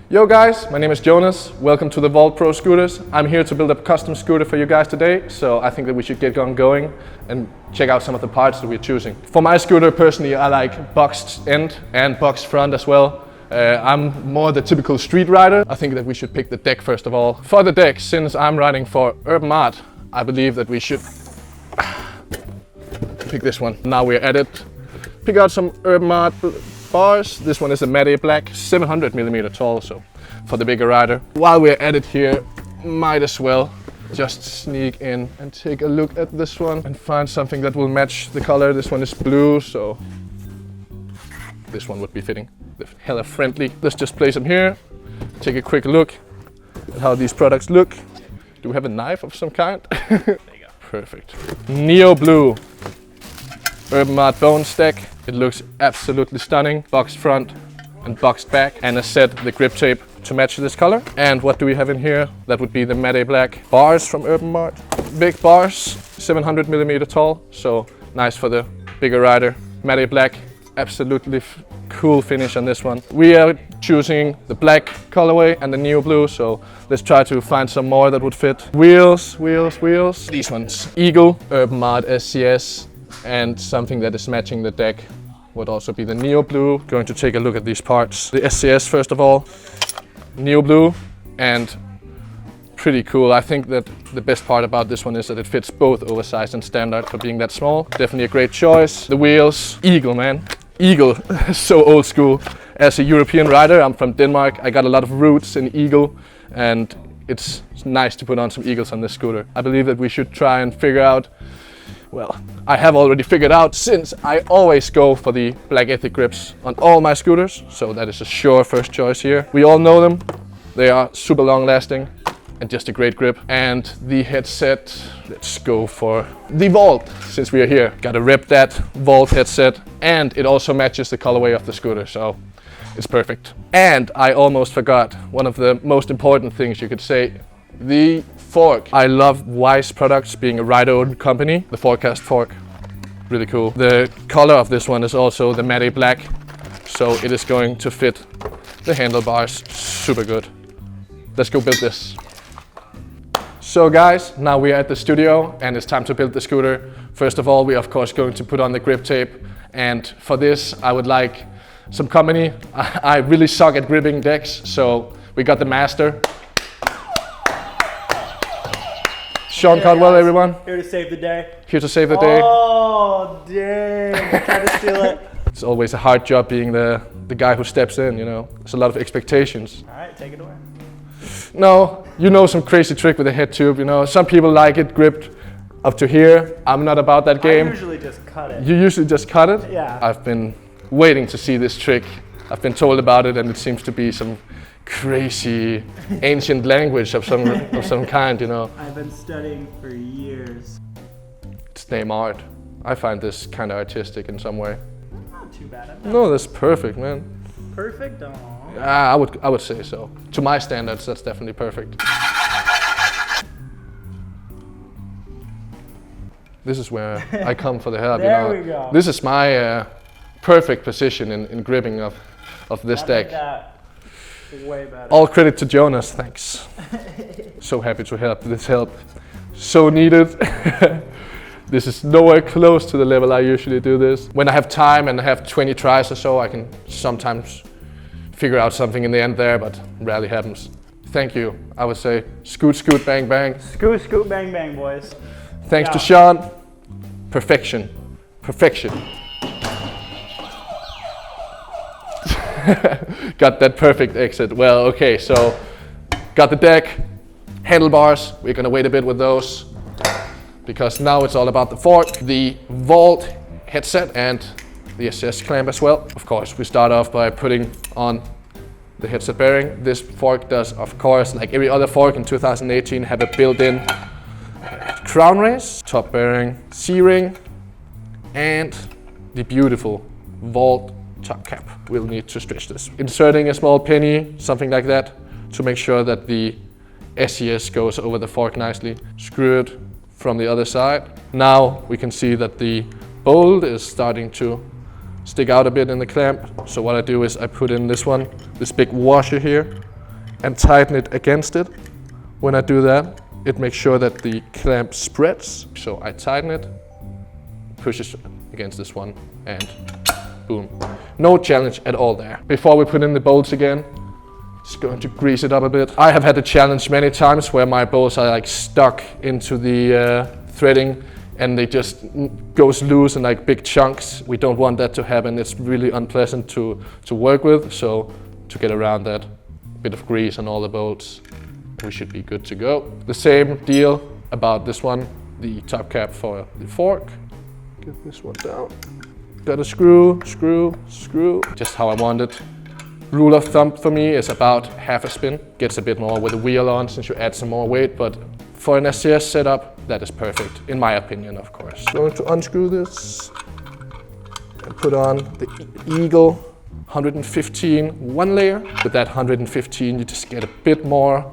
Yo guys, my name is Jonas. Welcome to TheVaultProScooters. I'm here to build a custom scooter for you guys today, so I think that we should get going and check out some of the parts that we're choosing. For my scooter, personally, I like boxed end and boxed front as well. I'm more the typical street rider. I think that we should pick the deck first of all. For the deck, since I'm riding for UrbanArtt, I believe that we should pick this one. Now we're at it. Pick out some UrbanArtt bars. This one is a matte black, 700mm tall, so for the bigger rider. While we're at it here, might as well just sneak in and take a look at this one and find something that will match the color. This one is blue, so this one would be fitting. They're hella friendly. Let's just place them here, take a quick look at how these products look. Do we have a knife of some kind? There you go. Perfect. Neo blue. UrbanArtt bone stack. It looks absolutely stunning. Boxed front and boxed back. And as said, the grip tape to match this color. And what do we have in here? That would be the matte black bars from UrbanArtt. Big bars, 700mm tall, so nice for the bigger rider. Matte black, absolutely cool finish on this one. We are choosing the black colorway and the neo blue, so let's try to find some more that would fit. Wheels. These ones. Eagle, UrbanArtt SCS. And something that is matching the deck would also be the neo blue. Going to take a look at these parts. The SCS first of all, neo blue, and pretty cool. I think that the best part about this one is that it fits both oversized and standard for being that small. Definitely a great choice. The wheels, Eagle man, Eagle, so old school. As a European rider, I'm from Denmark. I got a lot of roots in Eagle, and it's nice to put on some Eagles on this scooter. I believe that we should try and figure out. Well, I have already figured out, since I always go for the Black Ethic grips on all my scooters, so that is a sure first choice here. We all know them. They are super long lasting and just a great grip. And the headset, let's go for the Vault, since we are here. Gotta rep that Vault headset, and it also matches the colorway of the scooter, so it's perfect. And I almost forgot one of the most important things you could say. The fork. I love Wise products, being a rider-owned company. The Forecast fork, really cool. The color of this one is also the matte black, so it is going to fit the handlebars super good. Let's go build this. So guys, now we are at the studio and it's time to build the scooter. First of all, we are of course going to put on the grip tape, and for this I would like some company. I really suck at gripping decks, so we got the master. Sean Caldwell, everyone. Here to save the day. Here to save the day. Oh, dang. Try to steal it. It's always a hard job being the guy who steps in, you know. There's a lot of expectations. All right, take it away. No, you know, some crazy trick with a head tube, you know. Some people like it gripped up to here. I'm not about that game. I usually just cut it. You usually just cut it? Yeah. I've been waiting to see this trick. I've been told about it, and it seems to be some crazy ancient language of some kind, you know. I've been studying for years. It's name art. I find this kind of artistic in some way. Not too bad. No, that's perfect, man. Perfect? Oh. I would say so. To my standards, that's definitely perfect. This is where I come for the help, you know. There we go. This is my perfect position in gripping of this deck. Way better. All credit to Jonas, thanks. So happy to help. This help so needed. This is nowhere close to the level I usually do this. When I have time and I have 20 tries or so, I can sometimes figure out something in the end there, but rarely happens. Thank you, I would say. Scoot, scoot, bang, bang. Scoot, scoot, bang, bang, boys. Thanks to Sean. Perfection. Perfection. Got that perfect exit. Well, okay, so got the deck, handlebars. We're gonna wait a bit with those because now it's all about the fork, the Vault headset, and the SS clamp as well. Of course, we start off by putting on the headset bearing. This fork does, of course, like every other fork in 2018, have a built-in crown race, top bearing, C-ring, and the beautiful Vault top cap. We'll need to stretch this. Inserting a small penny, something like that, to make sure that the SES goes over the fork nicely. Screw it from the other side. Now we can see that the bolt is starting to stick out a bit in the clamp. So what I do is I put in this big washer here, and tighten it against it. When I do that, it makes sure that the clamp spreads. So I tighten it, push it against this one, and boom. No challenge at all there. Before we put in the bolts again, just going to grease it up a bit. I have had the challenge many times where my bolts are like stuck into the threading and they just goes loose in like big chunks. We don't want that to happen. It's really unpleasant to work with. So to get around that, a bit of grease on all the bolts, we should be good to go. The same deal about this one, the top cap for the fork. Get this one down. Got a screw, screw, screw, just how I want it. Rule of thumb for me is about half a spin. Gets a bit more with the wheel on since you add some more weight, but for an SCS setup, that is perfect, in my opinion, of course. Going to unscrew this and put on the Eagle 115 one layer. With that 115, you just get a bit more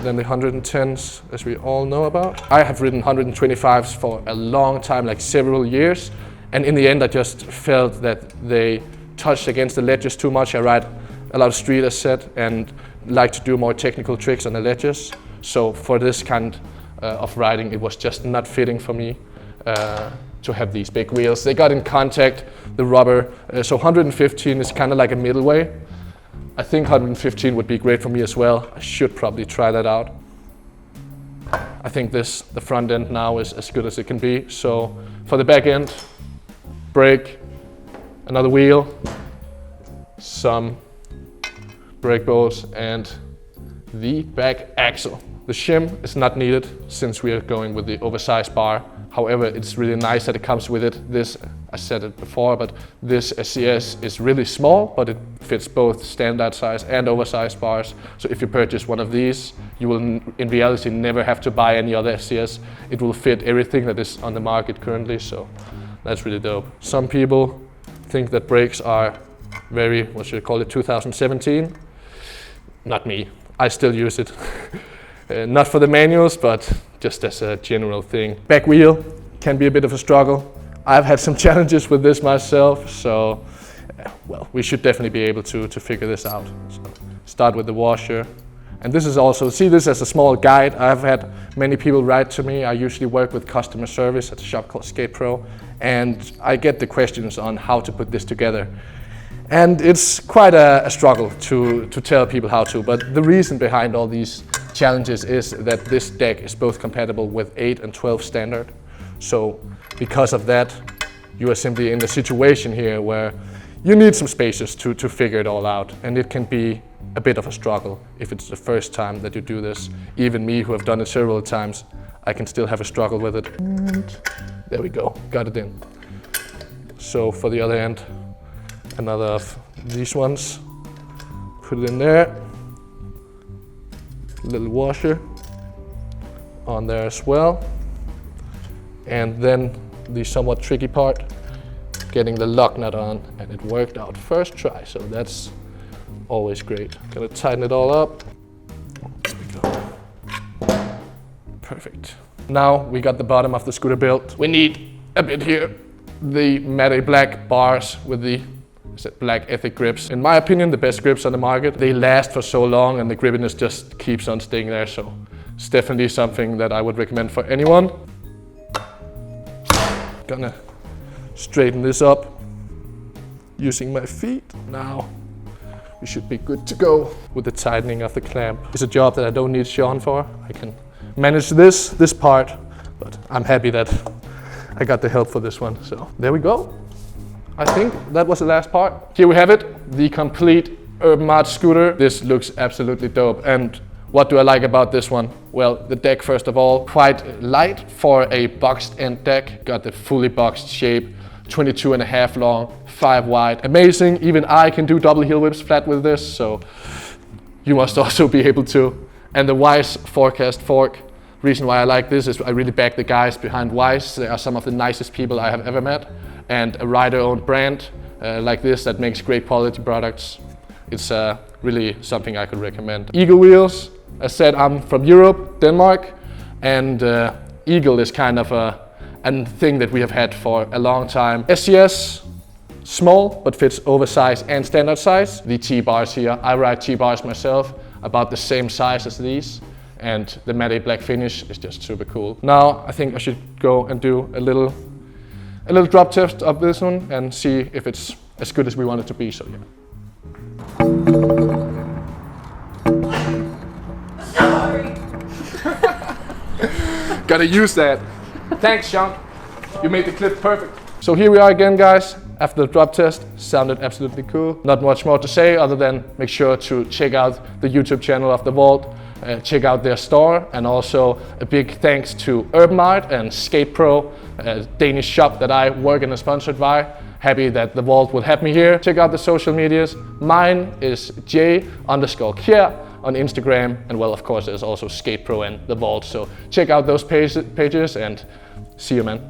than the 110s, as we all know about. I have ridden 125s for a long time, like several years, and in the end I just felt that they touched against the ledges too much. I ride a lot of street, as said, and like to do more technical tricks on the ledges. So for this kind of riding, it was just not fitting for me to have these big wheels. They got in contact, the rubber, so 115 is kind of like a middle way. I think 115 would be great for me as well. I should probably try that out. I think the front end now is as good as it can be. So for the back end, brake, another wheel, some brake bolts, and the back axle. The shim is not needed since we are going with the oversized bar. However, it's really nice that it comes with it. This, I said it before, but this SCS is really small, but it fits both standard size and oversized bars. So if you purchase one of these, you will in reality never have to buy any other SCS. It will fit everything that is on the market currently, so that's really dope. Some people think that brakes are very, what should I call it, 2017. Not me. I still use it. Not for the manuals, but just as a general thing. Back wheel can be a bit of a struggle. I've had some challenges with this myself, so well, we should definitely be able to figure this out. So start with the washer. And this is also, see this as a small guide. I've had many people write to me. I usually work with customer service at a shop called SkatePro, and I get the questions on how to put this together. And it's quite a struggle to tell people how to, but the reason behind all these challenges is that this deck is both compatible with 8 and 12 standard. So because of that, you are simply in the situation here where you need some spaces to figure it all out, and it can be a bit of a struggle if it's the first time that you do this. Even me, who have done it several times, I can still have a struggle with it. And there we go, got it in. So for the other end, another of these ones, put it in there. Little washer on there as well. And then the somewhat tricky part, getting the lock nut on, and it worked out first try, so that's always great. Gonna tighten it all up. There we go. Perfect. Now we got the bottom of the scooter built. We need a bit here. The matte black bars with the black Ethic grips. In my opinion, the best grips on the market. They last for so long and the grippiness just keeps on staying there, so it's definitely something that I would recommend for anyone. Gonna straighten this up using my feet. Now we should be good to go with the tightening of the clamp. It's a job that I don't need Sean for. I can manage this part, but I'm happy that I got the help for this one. So there we go. I think that was the last part. Here we have it, the complete UrbanArtt scooter. This looks absolutely dope. And what do I like about this one? Well, the deck, first of all, quite light for a boxed end deck. Got the fully boxed shape, 22.5 long, 5 wide. Amazing, even I can do double heel whips flat with this, so you must also be able to. And the Wise Forecast fork. Reason why I like this is I really back the guys behind Wise. They are some of the nicest people I have ever met. And a rider-owned brand like this that makes great quality products. It's really something I could recommend. Eagle wheels. As said, I'm from Europe, Denmark, and Eagle is kind of a thing that we have had for a long time. SCS, small, but fits oversized and standard size. The T-bars here, I ride T-bars myself, about the same size as these. And the matte black finish is just super cool. Now, I think I should go and do a little drop test of this one and see if it's as good as we want it to be, so yeah. Sorry. Gotta use that. Thanks, Sean. You made the clip perfect. So here we are again, guys. After the drop test, sounded absolutely cool. Not much more to say other than make sure to check out the YouTube channel of The Vault, check out their store, and also a big thanks to UrbanArtt and SkatePro, a Danish shop that I work and are sponsored by. Happy that The Vault will have me here. Check out the social medias. Mine is J_Kjaer on Instagram, and well, of course, there's also SkatePro and The Vault. So check out those pages and see you, man.